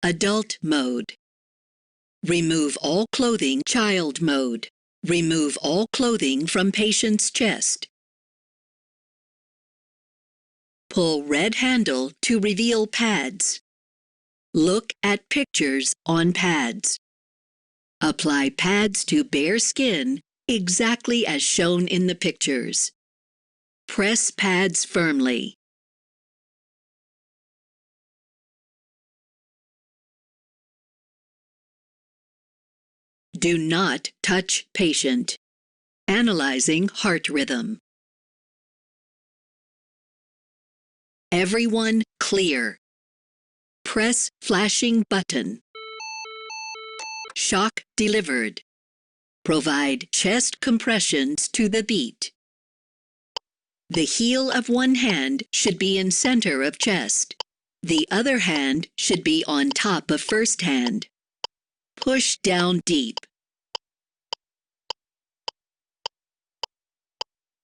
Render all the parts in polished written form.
Adult mode. Remove all clothing. Child mode. Remove all clothing from patient's chest. Pull red handle to reveal pads. Look at pictures on pads. Apply pads to bare skin exactly as shown in the pictures. Press pads firmly. Do not touch patient. Analyzing heart rhythm. Everyone clear. Press flashing button. Shock delivered. Provide chest compressions to the beat. The heel of one hand should be in center of chest. The other hand should be on top of first hand. Push down deep.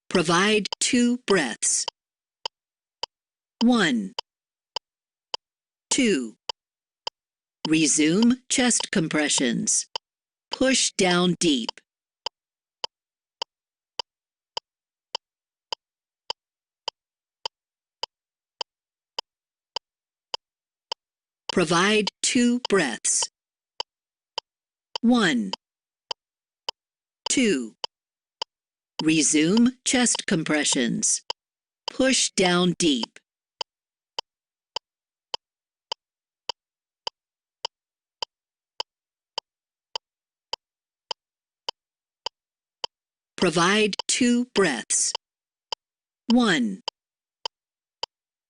Provide 2 breaths. 1, 2. Resume chest compressions. Push down deep. Provide 2 breaths. 1, 2. Resume chest compressions. Push down deep. Provide 2 breaths. 1,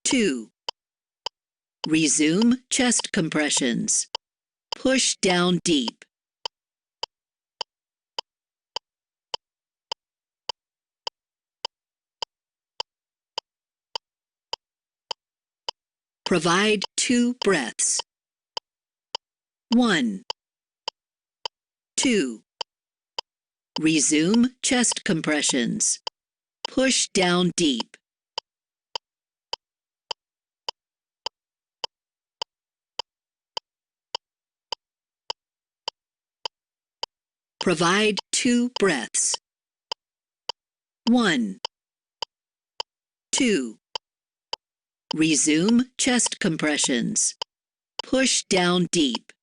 2. Resume chest compressions. Push down deep. Provide 2 breaths. 1, 2. Resume chest compressions. Push down deep. Provide 2 breaths. 1, 2. Resume chest compressions. Push down deep.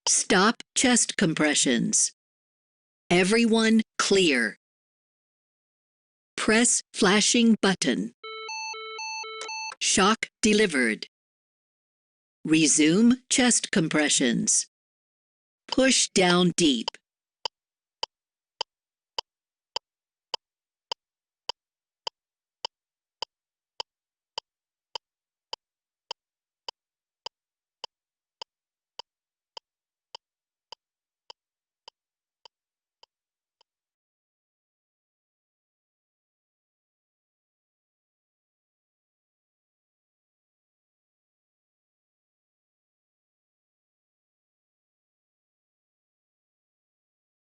Stop chest compressions. Everyone clear. Press flashing button. Shock delivered. Resume chest compressions. Push down deep.